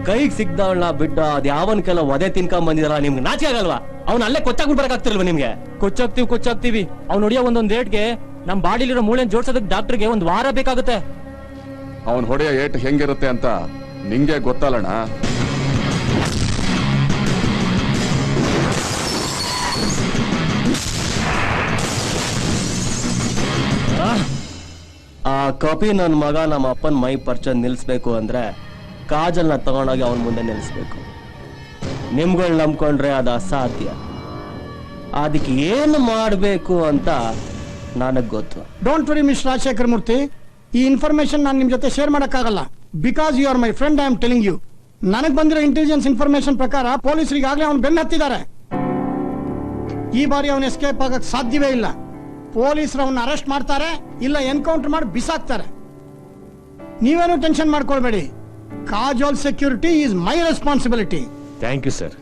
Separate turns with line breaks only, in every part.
ಕೈಗೆ ಸಿಗ್ದವಳ ಬಿಡ್ಡ ಅದ್ ಯಾವನ್ಕೆಲ್ಲ ಒದೆ ತಿನ್ಕೊಂಡ್ ಬಂದಿದಾರ ನಿಮ್ಗೆ ನಾಚಿಕೆ ಆಗಲ್ವಾ? ಅವ್ನ ಅಲ್ಲೇ ಕೊಚ್ಚಾಗ್ಬಿಟ್ಟು ಬರಕಾಗ್ತಿರ್ಲ್ವಾ ನಿಮ್ಗೆ?
ಕೊಚ್ಚಾಗ್ತೀವಿ ಅವ್ನು ಹೊಡಿಯೋ ಒಂದೊಂದ್ ರೇಟ್ಗೆ ನಮ್ ಬಾಡಿಲಿರೋ ಮೂಳೆನ್ ಜೋಡ್ಸೋದಕ್ ಡಾಕ್ಟರ್ಗೆ 1 ವಾರ ಬೇಕಾಗುತ್ತೆ.
ಅವನ್ ಹೊಡೆಯೋ ಏಟ್ ಹೆಂಗಿರುತ್ತೆ ಅಂತ ನಿಂಗೆ ಗೊತ್ತಲ್ಲಣ್ಣ.
ಆ ಕಪಿ ನನ್ ಮಗ ನಮ್ಮ ಅಪ್ಪನ್ ಮೈ ಪರ್ಚನ್ ನಿಲ್ಸ್ಬೇಕು ಅಂದ್ರೆ ಕಾಜಲ್ನ ತಗೊಂಡೋಗಿ ಅವನ್ ಮುಂದೆ ನಿಲ್ಸ್ಬೇಕು. ನಿಮ್ಗಳು ನಂಬ್ಕೊಂಡ್ರೆ ಅದು ಅಸಾಧ್ಯ. ಅದಕ್ಕೆ ಏನು ಮಾಡ್ಬೇಕು ಅಂತ ನನಗ್ ಗೊತ್ತು.
Don't worry miss Rajashekhar Murthy, ಈ ಇನ್ಫಾರ್ಮೇಶನ್ ನಾನು ನಿಮ್ ಜೊತೆ ಶೇರ್ ಮಾಡಕ್ಕಾಗಲ್ಲ. Because you are my friend, I am telling you. ನನಗ್ ಬಂದಿರೋ ಇಂಟೆಲಿಜೆನ್ಸ್ ಇನ್ಫಾರ್ಮೇಶನ್ ಪ್ರಕಾರ ಪೊಲೀಸರಿಗಾಗಲೇ ಅವ್ನು ಬೆನ್ನ ಹತ್ತಿದ್ದಾರೆ. ಈ ಬಾರಿ ಅವನು ಎಸ್ಕೇಪ್ ಆಗಕ್ ಸಾಧ್ಯವೇ ಇಲ್ಲ. ಪೊಲೀಸರು ಅವನ್ನ ಅರೆಸ್ಟ್ ಮಾಡ್ತಾರೆ, ಇಲ್ಲ ಎನ್ಕೌಂಟರ್ ಮಾಡಿ ಬಿಸಾಕ್ತಾರೆ. ನೀವೇನು ಟೆನ್ಷನ್ ಮಾಡ್ಕೊಳ್ಬೇಡಿ. Kajol security is my responsibility.
Thank you sir.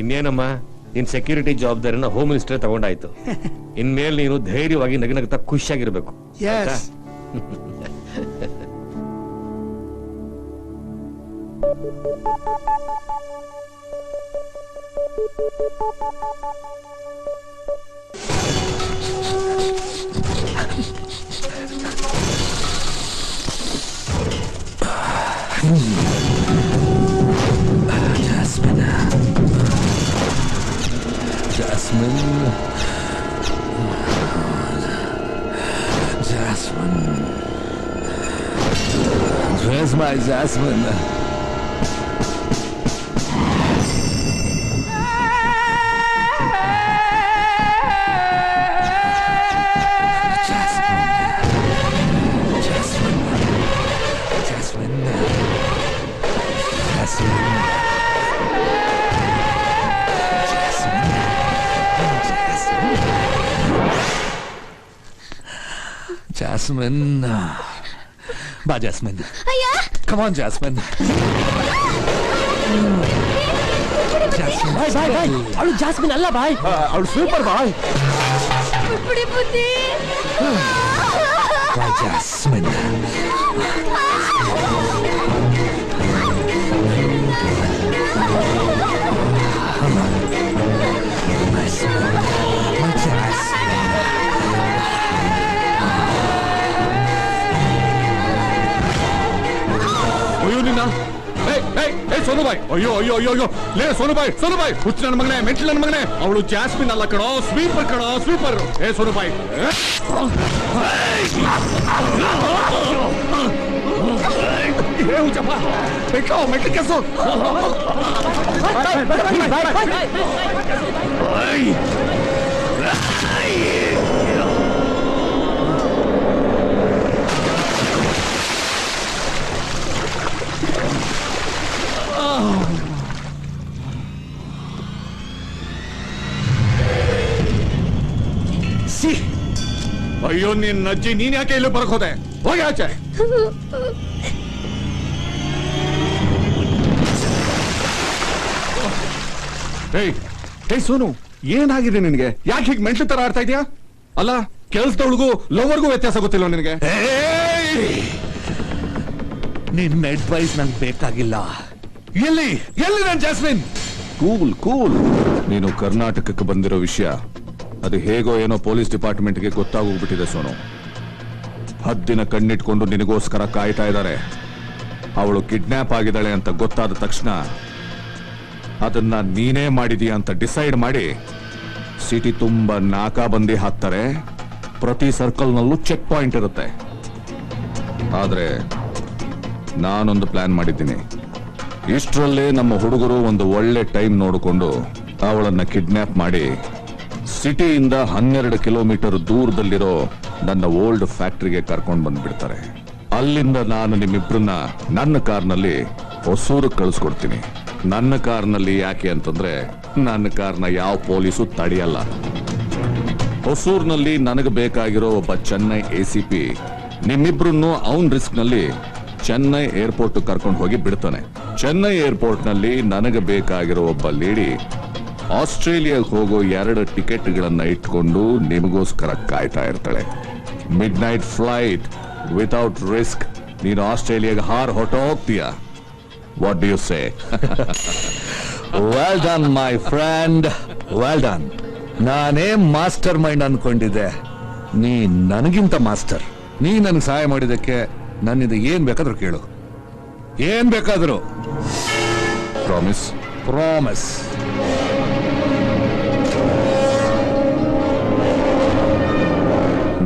ಇನ್ನೇನಮ್ಮ, ನಿನ್ ಸೆಕ್ಯೂರಿಟಿ ಜವಾಬ್ದಾರಿನ ಹೋಮ್ ಮಿನಿಸ್ಟರ್ ತಗೊಂಡಾಯ್ತು. ಇನ್ಮೇಲೆ ನೀನು ಧೈರ್ಯವಾಗಿ ನಗನಗ್ತಾ ಖುಷಿಯಾಗಿರ್ಬೇಕು.
Yes.
Jasmine. Where's my Jasmine? Jasmine. Bye, Jasmine.
Ayya!
Come on, Jasmine. Jasmine.
ಬಾಯ್ ಅವಳು ಜಾಸ್ಮಿನ್ ಅಲ್ಲ ಬಾಯ್,
ಅವಳು ಸೂಪರ್ ಬಾಯ್.
ಬಿಟ್ಬಿಡಿ ಬುದ್ಧಿ.
Bye, Jasmine. My Jasmine.
ಅಯ್ಯೋ ನಿನ್ನ ಸೋನುಬಾಯ್, ಅಯ್ಯೋ ಅಯ್ಯೋ ಅಯ್ಯೋ ಅಯ್ಯೋ ಲೇ ಸೋನುಬಾಯ್, ಹುಚ್ಚು ನನ್ನ ಮಗನೇ, ಮೆಂಟಲ್ ನನ್ನ ಮಗನೇ. ಅವಳು ಜಾಸ್ಮಿನ್ ಅಲ್ಲ ಕಣೋ, ಸ್ವೀಪರ್ ಕಣೋ, ಸ್ವೀಪರ್. ಸೋನುಬಾಯ್, ಹುಚ್ಚಪ್ಪ ಮೆಟ್ಲು ಕೆಸು. ಅಯ್ಯೋ ನಿನ್ನ ಅಜ್ಜಿ, ನೀನ್ ಯಾಕೆ ಇಲ್ಲಿ ಬರಕ್ ಹೋದೆ? ಹೋಗಿ ಆಚೆ. ಸೋನು, ಏನಾಗಿದೆ ನಿನ್ಗೆ? ಯಾಕೆ ಹೀಗೆ ಮೆಂಟ್ಲು ತರ ಆಡ್ತಾ ಇದೀಯಾ? ಅಲ್ಲ, ಕೆಲ್ಸದವಳಿಗೂ ಲವರ್ಗೂ ವ್ಯತ್ಯಾಸ ಗೊತ್ತಿಲ್ಲ ನಿನಗೆ?
ನಿನ್ನ ಅಡ್ವೈಸ್ ನಂಗೆ ಬೇಕಾಗಿಲ್ಲ.
ಎಲ್ಲಿ ನನ್ ಜಾಸ್ಮಿನ್? ಕೂಲ್. ನೀನು ಕರ್ನಾಟಕಕ್ಕೆ ಬಂದಿರೋ ವಿಷಯ ಅದು ಹೇಗೋ ಏನೋ ಪೊಲೀಸ್ ಡಿಪಾರ್ಟ್ಮೆಂಟ್ಗೆ ಗೊತ್ತಾಗೋಗ್ಬಿಟ್ಟಿದೆ ಸೋನು. 10 ದಿನ ಕಣ್ಣಿಟ್ಕೊಂಡು ನಿನಗೋಸ್ಕರ ಕಾಯ್ತಾ ಇದ್ದಾರೆ. ಅವಳು ಕಿಡ್ನಾಪ್ ಆಗಿದ್ದಾಳೆ ಅಂತ ಗೊತ್ತಾದ ತಕ್ಷಣ ಅದನ್ನ ನೀನೇ ಮಾಡಿದೀಯ ಅಂತ ಡಿಸೈಡ್ ಮಾಡಿ ಸಿಟಿ ತುಂಬಾ ನಾಕಾಬಂದಿ ಹಾಕ್ತಾರೆ. ಪ್ರತಿ ಸರ್ಕಲ್ನಲ್ಲೂ ಚೆಕ್ ಪಾಯಿಂಟ್ ಇರುತ್ತೆ. ಆದ್ರೆ ನಾನೊಂದು ಪ್ಲಾನ್ ಮಾಡಿದ್ದೀನಿ. ಇಷ್ಟರಲ್ಲೇ ನಮ್ಮ ಹುಡುಗರು ಒಂದು ಒಳ್ಳೆ ಟೈಮ್ ನೋಡಿಕೊಂಡು ಅವಳನ್ನ ಕಿಡ್ನಾಪ್ ಮಾಡಿ ಸಿಟಿಯಿಂದ 12 ಕಿಲೋಮೀಟರ್ ದೂರದಲ್ಲಿರೋ ನನ್ನ ಓಲ್ಡ್ ಫ್ಯಾಕ್ಟರಿಗೆ ಕರ್ಕೊಂಡು ಬಂದ್ಬಿಡ್ತಾರೆ. ಅಲ್ಲಿಂದ ನಾನು ನಿಮ್ಮಿಬ್ರನ್ನ ನನ್ನ ಕಾರ್ನಲ್ಲಿ ಹೊಸೂರಿಗೆ ಕಳಿಸ್ಕೊಡ್ತೀನಿ. ನನ್ನ ಕಾರ್ನಲ್ಲಿ ಯಾಕೆ ಅಂತಂದ್ರೆ ನನ್ನ ಕಾರ್ನ ಯಾವ ಪೊಲೀಸು ತಡೆಯಲ್ಲ. ಹೊಸೂರ್ನಲ್ಲಿ ನನಗೆ ಬೇಕಾಗಿರೋ ಒಬ್ಬ ಚೆನ್ನೈ ACP ನಿಮ್ಮಿಬ್ರನ್ನು ಅವನ್ ರಿಸ್ಕ್ ನಲ್ಲಿ ಚೆನ್ನೈ ಏರ್ಪೋರ್ಟ್ ಕರ್ಕೊಂಡು ಹೋಗಿ ಬಿಡ್ತಾನೆ. ಚೆನ್ನೈ ಏರ್ಪೋರ್ಟ್ ನಲ್ಲಿ ನನಗೆ ಬೇಕಾಗಿರೋ ಒಬ್ಬ ಲೇಡಿ ಆಸ್ಟ್ರೇಲಿಯಾಗೆ ಹೋಗೋ 2 ಟಿಕೆಟ್ಗಳನ್ನ ಇಟ್ಕೊಂಡು ನಿಮಗೋಸ್ಕರ ಕಾಯ್ತಾ ಇರ್ತಾಳೆ. Midnight flight without risk. ನೀನು ಆಸ್ಟ್ರೇಲಿಯಾಗೆ ಹೊರಟೋಗ್ತೀಯ. What do you say?
Well done my friend, well done. ನಾನೇ ಮಾಸ್ಟರ್ ಮೈಂಡ್ ಅನ್ಕೊಂಡಿದ್ದೆ, ನೀ ನನಗಿಂತ ಮಾಸ್ಟರ್. ನೀ ನನಗೆ ಸಹಾಯ ಮಾಡಿದಕ್ಕೆ ನನ್ನಿಂದ ಏನ್ ಬೇಕಾದ್ರೂ ಕೇಳು, ಏನ್ ಬೇಕಾದ್ರೂ.
ಪ್ರಾಮಿಸ್?
ಪ್ರಾಮಿಸ್.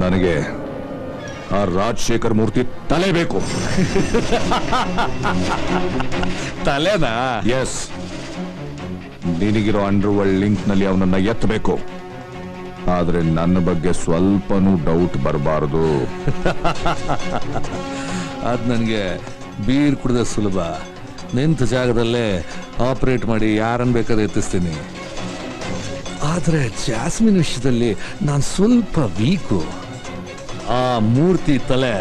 ನನಗೆ ಆ ರಾಜಶೇಖರ್ ಮೂರ್ತಿ ತಲೆ ಬೇಕು.
ತಲೆನಾ?
ಎಸ್, ನಿನಗಿರೋ ಅಂಡರ್ ವರ್ಲ್ಡ್ ಲಿಂಕ್ ನಲ್ಲಿ ಅವನನ್ನ ಎತ್ತಬೇಕು. ಆದ್ರೆ ನನ್ನ ಬಗ್ಗೆ ಸ್ವಲ್ಪನೂ ಡೌಟ್ ಬರಬಾರದು.
ಅದ್ ನನಗೆ ಬೀರ್ ಕುಡಿದ ಸುಲಭ. ನಿಂತ ಜಾಗದಲ್ಲೇ ಆಪರೇಟ್ ಮಾಡಿ ಯಾರನ್ನ ಬೇಕಾದ್ರೆ ಎತ್ತಿಸ್ತೀನಿ. ಆದ್ರೆ ಜಾಸ್ಮಿನ್ ವಿಷಯದಲ್ಲಿ ನಾನು ಸ್ವಲ್ಪ ವೀಕು. ಆ ಮೂರ್ತಿ ತಲೆ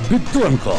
ಬಿತ್ತು ಅನ್ಕೋ.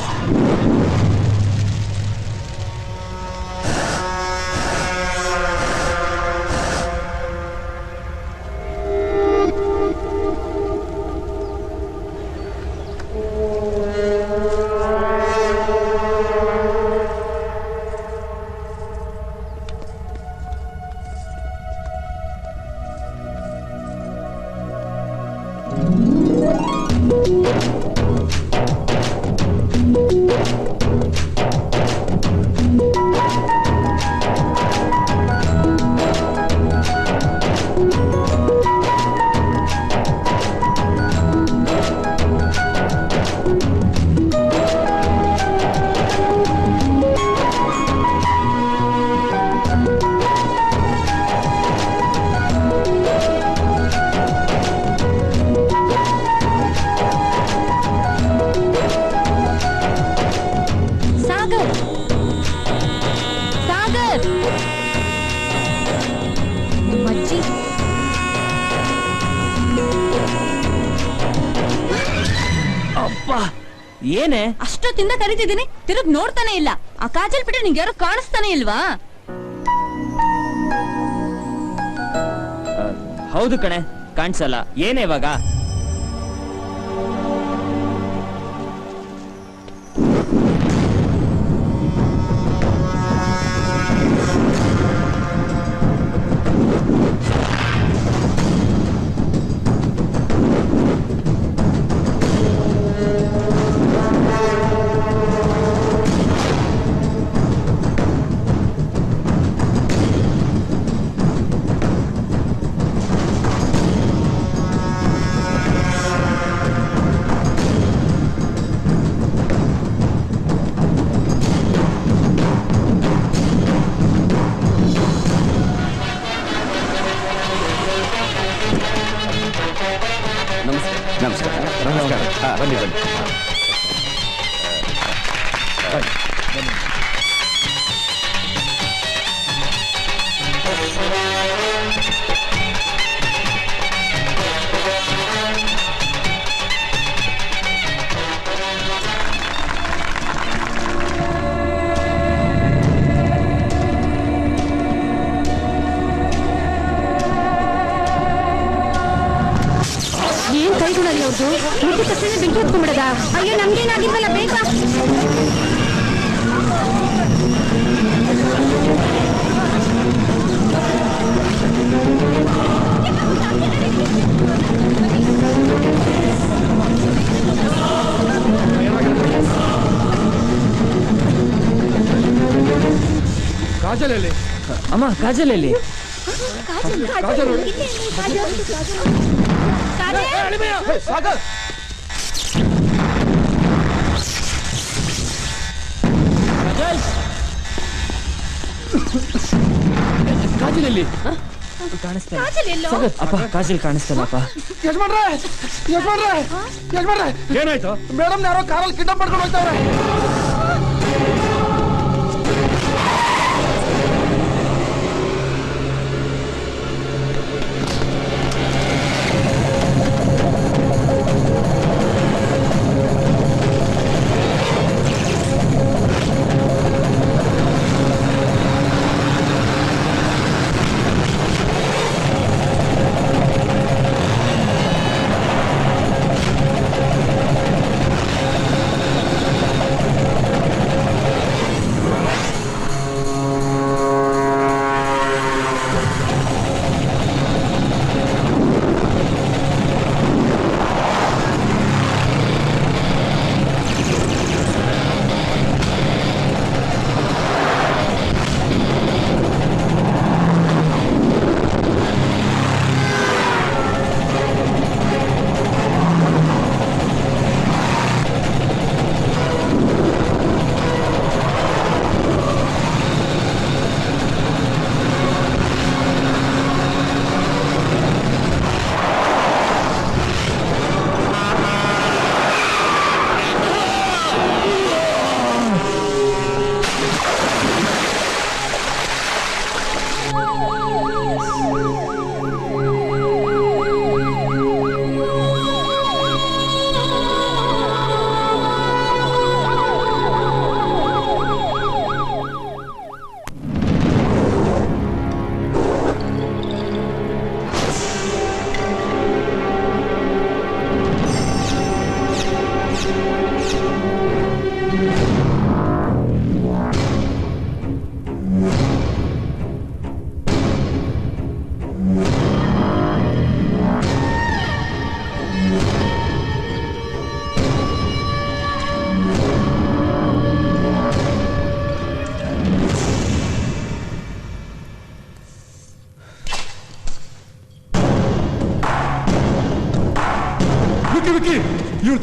ಏನೇ
ಅಷ್ಟೊತ್ತಿಂದ ಕರಿತಿದ್ದೀನಿ, ತಿರುಗ್ ನೋಡ್ತಾನೆ ಇಲ್ಲ. ಆ ಕಾಜಲ್ ಬಿಟ್ಟು ನಿಂಗೆ ಯಾರು ಕಾಣಿಸ್ತಾನೆ ಇಲ್ವಾ?
ಹೌದು ಕಣೆ, ಕಾಣಿಸಲ್ಲ. ಏನೇ ಇವಾಗ?
ಬನ್ನಿ ಬನ್ನಿ.
ಏನ್ ಕೈಗುಣಲ್ಲಿ ಅವ್ರದ್ದು? ಮುಟ್ಟಿದ ತಕ್ಷಣ ಬೆಂಕಿ ಹೊತ್ಕೊಂಡ್ಬಿಡದ? ಅಯ್ಯೋ, ನಮ್ಗೇನಾಗಿಲ್ವಲ್ಲ, ಬೇಗ.
ಕಾಜಲ್ ಎಲ್ಲಿ? ಅಮ್ಮ, ಕಾಜಲ್ ಎಲ್ಲಿ? ಕಾಜಲ್ ಎಲ್ಲಿ? ಅಪ್ಪ, ಕಾಜಲ್ ಕಾಣಿಸ್ತಲ್ಲಪ್ಪ.
ಯಜಮಾನ್ರೆ, ಯಜಮಾನ್ರೆ, ಯಜಮಾನ್ರೆ,
ಏನಾಯ್ತು?
ಮೇಡಮ್ ಯಾರೋ ಕಾರಲ್ಲಿ ಕಿಡ್ನಾಪ್ ಮಾಡ್ಕೊಂಡು ಹೋಗ್ತಾವ್ರೆ.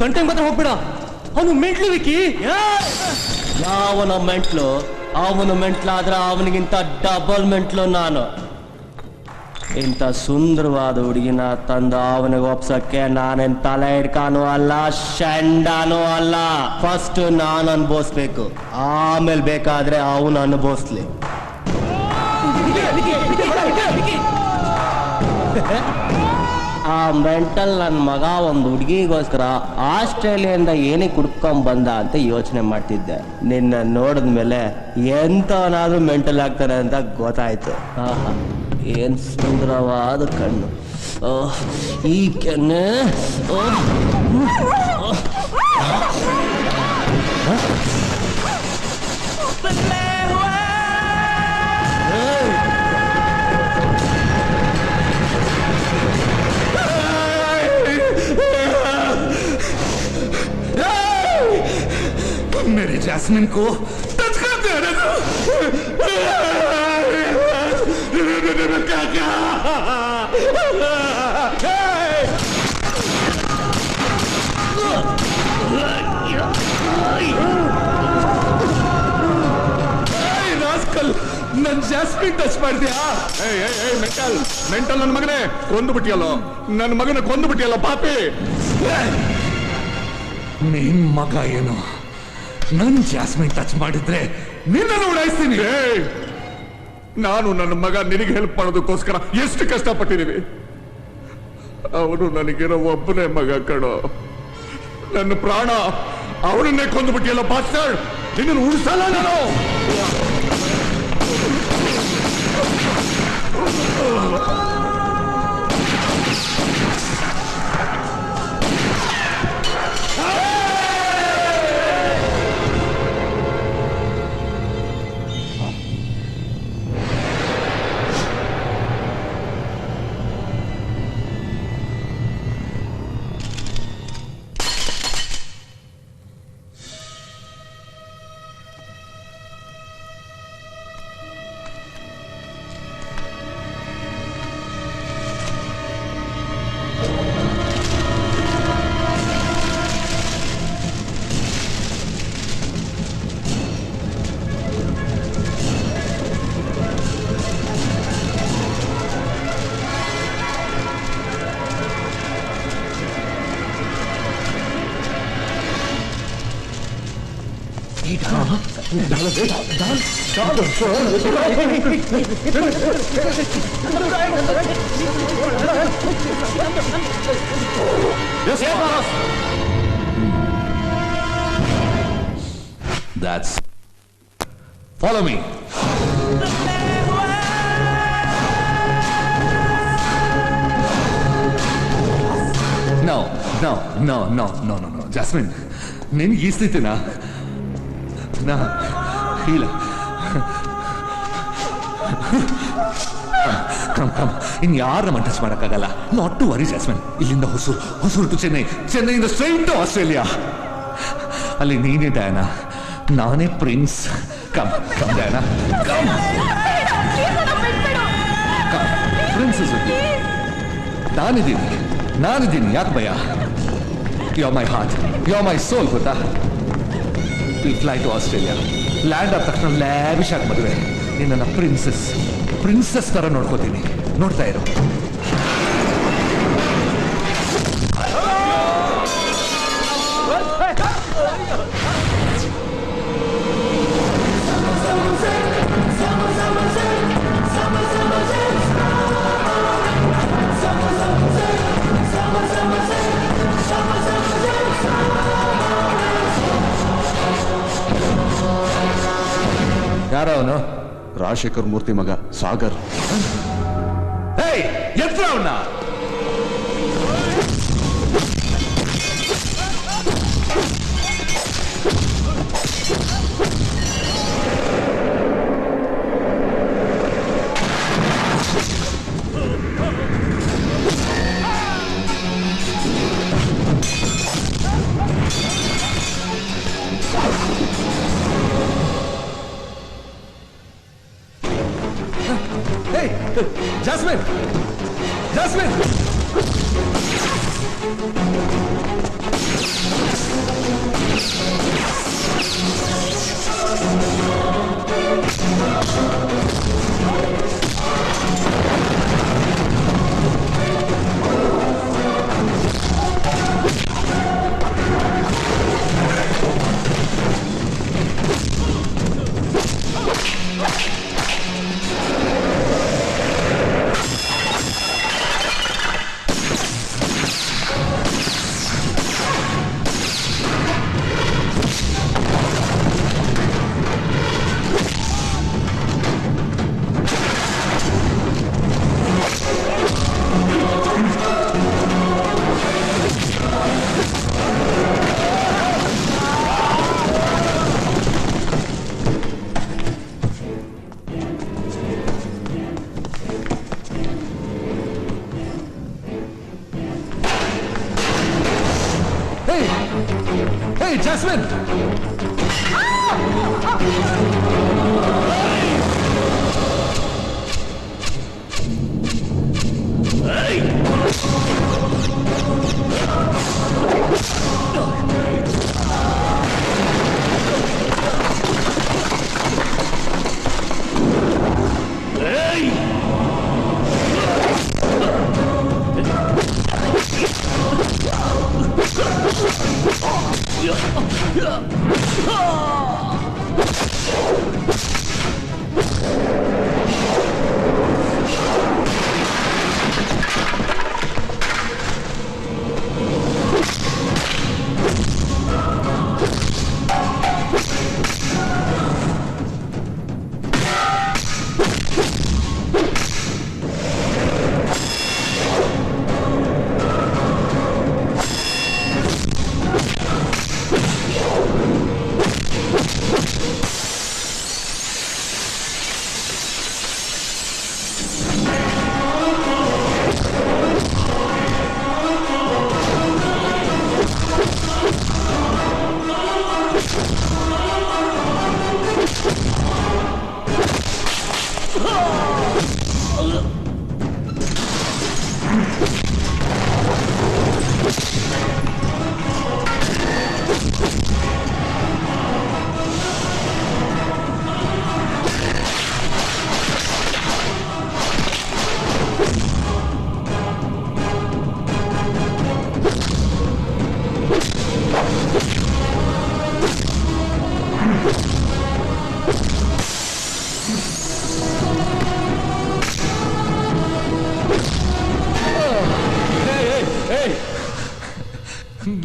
ತಂಟೆಗೆ ಮಾತ್ರ ಹೋಗ್ಬೇಡ, ಅವನು ಮೆಂಟ್ಲು ವಿಕ್ಕಿ.
ಯಾವನ ಮೆಂಟ್ಲು, ಅವನು ಮೆಂಟ್ಲಾದ್ರೆ ಅವನಿಗಿಂತ ಡಬಲ್ ಮೆಂಟ್ಲು ನಾನು. ಇಂಥ ಸುಂದರವಾದ ಹುಡುಗಿನ ತಂದು ಅವನಿಗೆ ಒಪ್ಸಕ್ಕೆ ನಾನೇನ್ ತಲೆ ಹಿಡ್ಕಾನು ಅಲ್ಲ, ಶಂಡಾನು ಅಲ್ಲ. ಫಸ್ಟ್ ನಾನು ಅನುಭವಿಸ್ಬೇಕು, ಆಮೇಲೆ ಬೇಕಾದ್ರೆ ಅವನು ಅನುಭವಿಸ್ಲಿ. ಆ ಮೆಂಟಲ್ ನನ್ನ ಮಗ ಒಂದು ಹುಡುಗಿಗೋಸ್ಕರ ಆಸ್ಟ್ರೇಲಿಯಾದಿಂದ ಏನಕ್ಕೆ ಹುಡ್ಕೊಂಡ್ ಬಂದ ಅಂತ ಯೋಚನೆ ಮಾಡ್ತಿದ್ದೆ. ನಿನ್ನ ನೋಡಿದ್ಮೇಲೆ ಎಂತವನಾದ್ರೂ ಮೆಂಟಲ್ ಆಗ್ತಾನೆ ಅಂತ ಗೊತ್ತಾಯ್ತು. ಆಹಾ, ಏನ್ ಸುಂದರವಾದ ಕಣ್ಣು, ಈ ಕೆನ್ನೆ.
मेरी जैस्मिन को टच कर दे ನನ್ ಜಾಸ್ಮಿನ್ ಟಚ್ ಮಾಡ್ತೀಯಾ? ಮೆಂಟಲ್ ಮೆಂಟಲ್ ನನ್ನ ಮಗನೇ ಕೊಂದು ಬಿಟ್ಟಿಯಲ್ಲೋ, ನನ್ನ ಮಗನ ಕೊಂದು ಬಿಟ್ಟಿಯಲ್ಲ ಪಾಪಿ. ನಿನ್ ಮಗ ಏನು ನನ್ ಜಾಸ್ಮಿನ್ ಟಚ್ ಮಾಡಿದ್ರೆ ನಿನ್ನನ್ನು ಉಡಾಯಿಸ್ತೀನಿ. ನಾನು ನನ್ನ ಮಗ ನಿನಗೆ ಹೆಲ್ಪ್ ಮಾಡೋದಕ್ಕೋಸ್ಕರ ಎಷ್ಟು ಕಷ್ಟಪಟ್ಟಿದ್ದೀವಿ. ಅವನು ನನಗಿರೋ ಒಬ್ಬನೇ ಮಗ ಕಣೋ, ನನ್ನ ಪ್ರಾಣ. ಅವನನ್ನೇ ಕೊಂದು ಬಿಟ್ಟಿಯಲ್ಲ ಬಾಸ್ಟರ್ಡ್, ನಿನ್ನನ್ನು ಉಳಿಸಲ್ಲ ನಾನು. That's follow me. No, Jasmine. ನೀನು ಈ ಸ್ಥಿತಿನಾ? ನಾ ಇಲ್ಲ. ಕಮ್ ಇನ್ ಯಾರನ್ನ ಟಚ್ ಮಾಡಕ್ಕಾಗಲ್ಲ. Not to worry Jasmine. ಇಲ್ಲಿಂದ ಹೊಸೂರು ಟು ಚೆನ್ನೈ, ಚೆನ್ನೈಯಿಂದ ಸ್ಟ್ರೈಟ್ ಟು ಆಸ್ಟ್ರೇಲಿಯಾ. ಅಲ್ಲಿ ನೀನೇ ಡಯಾನಾ, ನಾನೇ prince. Come Diana, come. Princess ನಾನಿದ್ದೀನಿ, ಯಾಕೆ ಭಯ? You are my heart, you are my soul, ಗೊತ್ತಾ? Will fly to Australia. Land ಆದ ತಕ್ಷಣ ಲ್ಯಾವಿಶ್ ಆಗಿ ಮದುವೆ. ನಿನ್ನ ಪ್ರಿನ್ಸಸ್ ತರ ನೋಡ್ಕೋತೀನಿ. ನೋಡ್ತಾ ಇರು. ಯಾರ ಅವನು?
ರಾಜಶೇಖರ್ ಮೂರ್ತಿ ಮಗ ಸಾಗರ್.
ಎತ್ರ ಅವನ್ನ. Jasmine! Jasmine! Hey, Jasmine!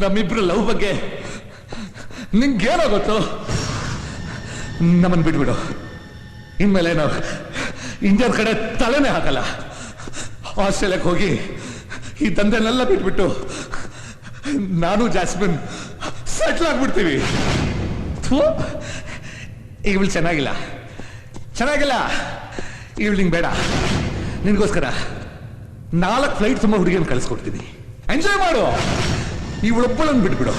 ನಮ್ಮಿಬ್ರು ಲವ್ ಬಗ್ಗೆ ನಿಂಗೇನೋ ಗೊತ್ತು. ನಮ್ಮನ್ ಬಿಟ್ಬಿಡು. ಇನ್ಮೇಲೆ ನಾವು ಇಂಡಿಯನ್ ಕಡೆ ತಲೆನೇ ಹಾಕಲ್ಲ. ಆಸ್ಟ್ರೇಲಿಯಾಕ್ಕೆ ಹೋಗಿ ಈ ದಂಧೆನೆಲ್ಲ ಬಿಟ್ಬಿಟ್ಟು ನಾನು ಜಾಸ್ಮಿನ್ ಸೆಟ್ಲ್ ಆಗ್ಬಿಡ್ತೀವಿ. ಇವಳು ಚೆನ್ನಾಗಿಲ್ಲ ಇವಳು ನಿಂಗೆ ಬೇಡ. ನಿನ್ಗೋಸ್ಕರ 4 ಫ್ಲೈಟ್ ತುಂಬ ಹುಡುಗಿಯನ್ನು ಕಳಿಸ್ಕೊಡ್ತೀನಿ. ಎಂಜಾಯ್ ಮಾಡು. ಇವಳೊಬ್ಬಳನ್ನು ಬಿಟ್ಬಿಡು.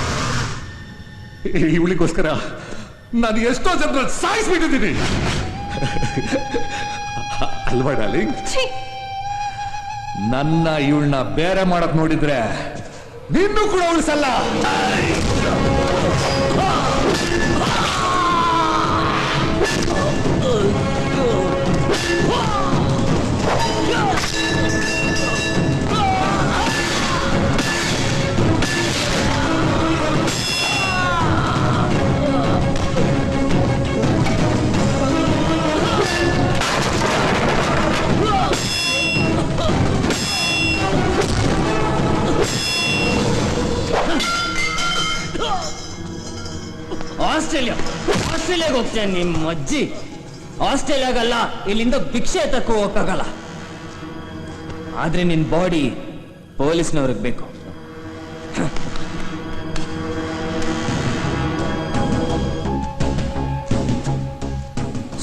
ಇವಳಿಗೋಸ್ಕರ ನಾನು ಎಷ್ಟೋ ಜನ ಸಾಯಿಸ್ಬಿಟ್ಟಿದ್ದೀನಿ ಅಲ್ವಾ ಡಾರ್ಲಿಂಗ್? ನನ್ನ ಇವಳನ್ನ ಬೇರೆ ಮಾಡಕ್ ನೋಡಿದ್ರೆ ನಿನ್ನೂ ಕೂಡ ಉಳಿಸಲ್ಲ.
ಆಸ್ಟ್ರೇಲಿಯಾಗೆ ಹೋಗ್ತೇನೆ ನಿಮ್ಮ ಅಜ್ಜಿ. ಆಸ್ಟ್ರೇಲಿಯಾಗಲ್ಲ, ಇಲ್ಲಿಂದ ಭಿಕ್ಷೆ ತಕ್ಕೂ ಹೋಗಕ್ಕಾಗಲ್ಲ. ಆದ್ರೆ ನಿನ್ ಬಾಡಿ ಪೊಲೀಸ್ನವ್ರಿಗೆ ಬೇಕು.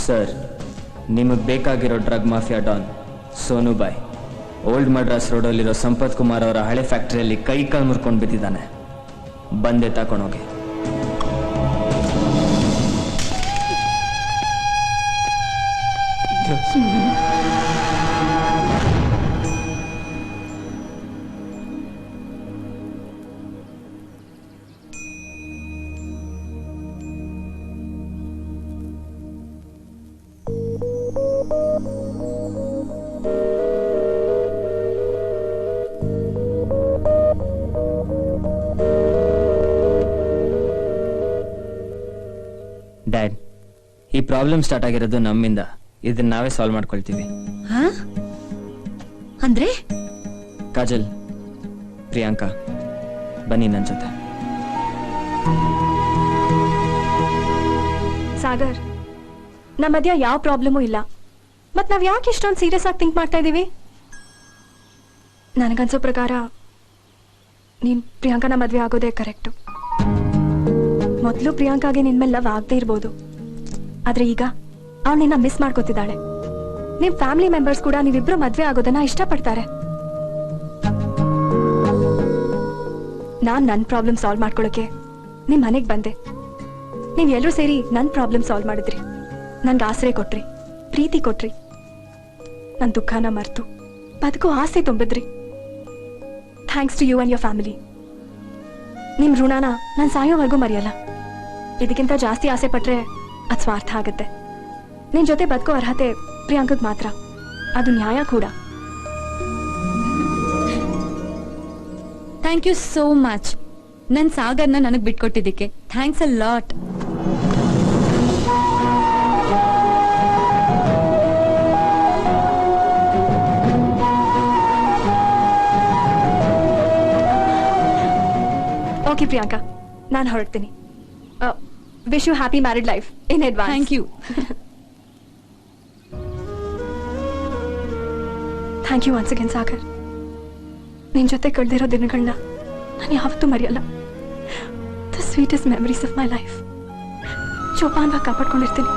ಸರ್, ನಿಮಗೆ ಬೇಕಾಗಿರೋ drug mafia don Sonubai old Madras ರೋಡಲ್ಲಿರೋ ಸಂಪತ್ ಕುಮಾರ್ ಅವರ ಹಳೆ ಫ್ಯಾಕ್ಟರಿಯಲ್ಲಿ ಕೈ ಕಾಲು ಮುರ್ಕೊಂಡು ಬಿದ್ದಿದ್ದಾನೆ. ಬಂದೆ ತಕೊಂಡೋಗಿ. ಡ್ಯಾಡ್, ಈ ಪ್ರಾಬ್ಲಮ್ ಸ್ಟಾರ್ಟ್ ಆಗಿರೋದು ನಮ್ಮಿಂದ. ಇದನ್ನ ನಾವೇ ಸಾಲ್ವ್ ಮಾಡ್ಕೊಳ್ತೀವಿ.
ಹಾ ಅಂದ್ರೆ
ಕಾಜಲ್, ಪ್ರಿಯಾಂಕಾ, ಬನ್ನಿ ನನ್ನ ಜೊತೆ.
ಸಾಗರ್, ನಮ್ಮ ಮಧ್ಯ ಯಾವ ಪ್ರಾಬ್ಲಮೂ ಇಲ್ಲ. ಮತ್ ನಾವ್ ಯಾಕೆ ಇಷ್ಟೊಂದು ಸೀರಿಯಸ್ ಆಗಿ ಥಿಂಕ್ ಮಾಡ್ತಾ ಇದೀವಿ? ನನಗನ್ಸೋ ಪ್ರಕಾರ ನೀನ್ ಪ್ರಿಯಾಂಕನ ಮದ್ವೆ ಆಗೋದೇ ಕರೆಕ್ಟು. ಮೊದಲು ಪ್ರಿಯಾಂಕಾಗೆ ನಿನ್ಮೇಲೆ ಲವ್ ಆಗದೆ ಇರ್ಬೋದು, ಆದ್ರೆ ಈಗ ಅವಳು ನಿನ್ನ ಮಿಸ್ ಮಾಡ್ಕೋತಿದ್ದಾಳೆ. ನಿಮ್ ಫ್ಯಾಮಿಲಿ ಮೆಂಬರ್ಸ್ ಕೂಡ ನೀವಿಬ್ರು ಮದ್ವೆ ಆಗೋದನ್ನ ಇಷ್ಟಪಡ್ತಾರೆ. ನಾನ್ ನನ್ನ ಪ್ರಾಬ್ಲಮ್ ಸಾಲ್ವ್ ಮಾಡ್ಕೊಳಕ್ಕೆ ನಿಮ್ ಮನೆಗ್ ಬಂದೆ. ನೀವ್ ಎಲ್ಲರೂ ಸೇರಿ ನನ್ನ ಪ್ರಾಬ್ಲಮ್ ಸಾಲ್ವ್ ಮಾಡಿದ್ರಿ, ನನ್ಗೆ ಆಸರೆ ಕೊಟ್ರಿ, ಪ್ರೀತಿ ಕೊಟ್ರಿ, ನನ್ನ ದುಃಖನ ಮರ್ತು ಬದುಕು ಆಸೆ ತುಂಬಿದ್ರಿ. Thanks to you and your family. ನಿಮ್ ಋಣನ ನಾನು ಸಾಯೋವರೆಗೂ ಮರೆಯಲ್ಲ. ಇದಕ್ಕಿಂತ ಜಾಸ್ತಿ ಆಸೆ ಪಟ್ರೆ ಅದು ಸ್ವಾರ್ಥ ಆಗುತ್ತೆ. ನಿನ್ ಜೊತೆ ಬದುಕೋ ಅರ್ಹತೆ ಪ್ರಿಯಾಂಕಗ್ ಮಾತ್ರ, ಅದು ನ್ಯಾಯ ಕೂಡ.
Thank you so much. ನನ್ ಸಾಗರ್ನ ನನಗ್ ಬಿಟ್ಕೊಟ್ಟಿದ್ದಕ್ಕೆ thanks a lot.
Okay Priyanka, ನಾನು ಹೊರಡ್ತೀನಿ. Wish you happy married life in advance.
Thank you.
Thank you once again Sagar. ನಿನ್ ಜೊತೆ ಕಳೆದಿರೋ ದಿನಗಳನ್ನ ನಾನು ಯಾವತ್ತೂ ಮರೆಯಲ್ಲ. The sweetest memories of my life. ಜೋಪಾನವಾಗಿ ಕಾಪಾಡ್ಕೊಂಡಿರ್ತೀನಿ.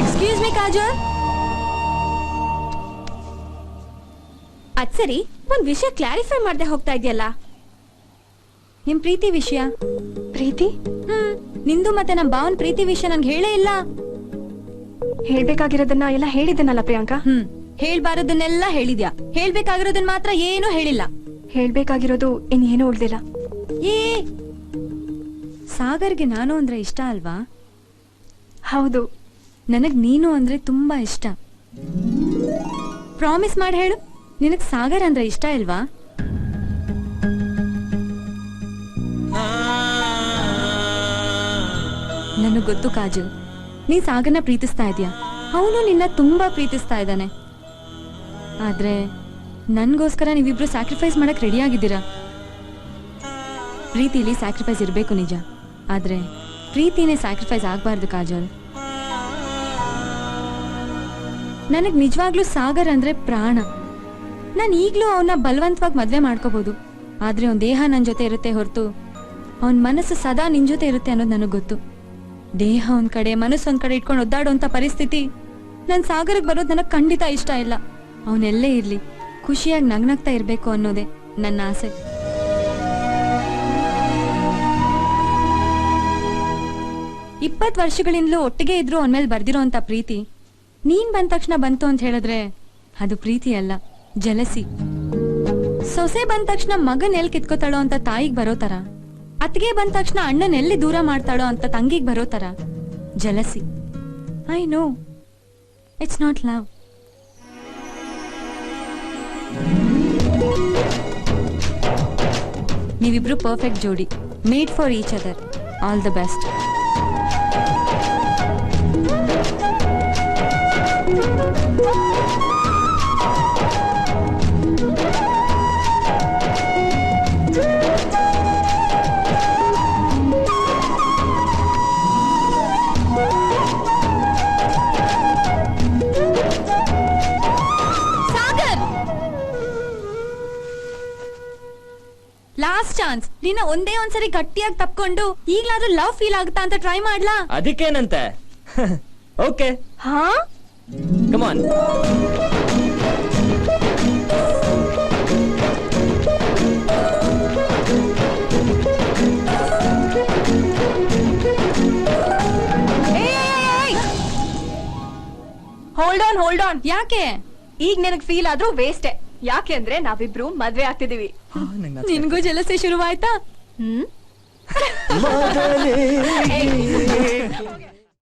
Excuse me Kajal. ಅದ್ ಸರಿ, ಒಂದ್ ವಿಷಯ ಕ್ಲಾರಿಫೈ ಮಾಡದೆ ಹೋಗ್ತಾ ಇದೆಯಲ್ಲ. ನಿಮ್ ಪ್ರೀತಿ ವಿಷಯ.
ಪ್ರೀತಿ?
ನಿಂದು ಮತ್ತೆ ನಮ್ ಭಾವನ್ ಪ್ರೀತಿ ವಿಷಯ ನನ್ಗೆ ಹೇಳೇ ಇಲ್ಲ.
ಹೇಳ್ಬೇಕಾಗಿರೋದನ್ನ ಎಲ್ಲ ಹೇಳಿದ್ದೆನಲ್ಲ ಪ್ರಿಯಾಂಕಾ.
ಹೇಳ್ಬಾರದನ್ನೆಲ್ಲ ಹೇಳಿದ್ಯಾ, ಹೇಳ್ಬೇಕಾಗಿರೋದನ್ನ ಮಾತ್ರ ಏನೂ ಹೇಳಿಲ್ಲ.
ಹೇಳ್ಬೇಕಾಗಿರೋದು ಇನ್ನೇನು ಉಳ್ದಿಲ್ಲ.
ಏ, ಸಾಗರ್ಗೆ ನಾನು ಅಂದ್ರೆ ಇಷ್ಟ ಅಲ್ವಾ?
ಹೌದು.
ನನಗ್ ನೀನು ಅಂದ್ರೆ ತುಂಬಾ ಇಷ್ಟ. ಪ್ರಾಮಿಸ್ ಮಾಡಿ ಹೇಳು, ನಿನಗ್ ಸಾಗರ್ ಅಂದ್ರೆ ಇಷ್ಟ ಇಲ್ವಾ? ನನಗ್ ಗೊತ್ತು ಕಾಜಲ್, ನೀ ಸಾಗರ್ನ ಪ್ರೀತಿಸ್ತಾ ಇದೀಯ, ಅವನು ನಿನ್ನ ತುಂಬಾ ಪ್ರೀತಿಸ್ತಾ ಇದ್ದಾನೆ. ಆದ್ರೆ ನನ್ಗೋಸ್ಕರ ನೀವಿಬ್ರು ಸ್ಯಾಕ್ರಿಫೈಸ್ ಮಾಡಕ್ ರೆಡಿ ಆಗಿದ್ದೀರಾ. ಪ್ರೀತಿಲಿ ಸ್ಯಾಕ್ರಿಫೈಸ್ ಇರ್ಬೇಕು ನಿಜ, ಆದ್ರೆ ಪ್ರೀತಿನೇ ಸ್ಯಾಕ್ರಿಫೈಸ್ ಆಗ್ಬಾರ್ದು ಕಾಜಲ್. ನನಗ್ ನಿಜವಾಗ್ಲೂ ಸಾಗರ್ ಅಂದ್ರೆ ಪ್ರಾಣ. ನಾನು ಈಗ್ಲೂ ಅವನ್ನ ಬಲವಂತವಾಗಿ ಮದ್ವೆ ಮಾಡ್ಕೋಬಹುದು, ಆದ್ರೆ ಅವನ್ ದೇಹ ನನ್ ಜೊತೆ ಇರುತ್ತೆ ಹೊರತು ಅವನ್ ಮನಸ್ಸು ಸದಾ ನಿನ್ ಜೊತೆ ಇರುತ್ತೆ ಅನ್ನೋದು ನನಗ್ ಗೊತ್ತು. ದೇಹ ಒಂದ್ ಕಡೆ ಮನಸ್ಸು ಒಂದ್ ಕಡೆ ಇಟ್ಕೊಂಡು ಒದ್ದಾಡುವಂತ ಪರಿಸ್ಥಿತಿ ನನ್ ಸಾಗರಕ್ಕೆ ಬರೋದು ನನಗ್ ಖಂಡಿತ ಇಷ್ಟ ಇಲ್ಲ. ಅವನೆಲ್ಲೇ ಇರ್ಲಿ ಖುಷಿಯಾಗಿ ನಗ್ನಗ್ತಾ ಇರ್ಬೇಕು ಅನ್ನೋದೇ ನನ್ನ ಆಸೆ. ಇಪ್ಪತ್ತು ವರ್ಷಗಳಿಂದಲೂ ಒಟ್ಟಿಗೆ ಇದ್ರು ಅವನ ಮೇಲೆ ಬರ್ದಿರೋ ಅಂತ ಪ್ರೀತಿ ನೀನ್ ಬಂದ ತಕ್ಷಣ ಬಂತು ಅಂತ ಹೇಳಿದ್ರೆ ಅದು ಪ್ರೀತಿ ಅಲ್ಲ, ಜಲಸಿ. ಸೊಸೆ ಬಂದ ತಕ್ಷಣ ಮಗನ್ ಎಲ್ಲಿ ಕಿತ್ಕೋತಾಳೋ ಅಂತ ತಾಯಿಗ್ ಬರೋ ತರ, ಅತ್ತಿಗೆ ಬಂದ ತಕ್ಷಣ ಅಣ್ಣನ್ ಎಲ್ಲಿ ದೂರ ಮಾಡ್ತಾಳೋ ಅಂತ ತಂಗಿಗ್ ಬರೋ ತರ jealousy. I know it's not love. ನೀವಿಬ್ರು ಪರ್ಫೆಕ್ಟ್ ಜೋಡಿ, made for each other. All the best. Last chance, ನಿನ್ನ ಒಂದೇ ಒಂದ್ಸರಿ ಗಟ್ಟಿಯಾಗಿ ತಪ್ಕೊಂಡು ಈಗ್ಲಾದ್ರೂ ಲವ್ ಫೀಲ್ ಆಗುತ್ತಾ ಅಂತ ಟ್ರೈ ಮಾಡ್ಲಾ?
ಅದಕ್ಕೇನಂತೆ. ಓಕೆ,
ಹಾ,
ಕಮ್ ಆನ್.
Hold on.
ಯಾಕೆ?
ಈಗ ನಿನಗ್ ಫೀಲ್ ಆದ್ರೂ ವೇಸ್ಟೇ. ಯಾಕೆ ಅಂದ್ರೆ ನಾವಿಬ್ರು ಮದ್ವೆ ಆಗ್ತಿದೀವಿ.
ನಿನ್ಗೂ ಜಲಸೆ ಶುರುವಾಯ್ತಾ?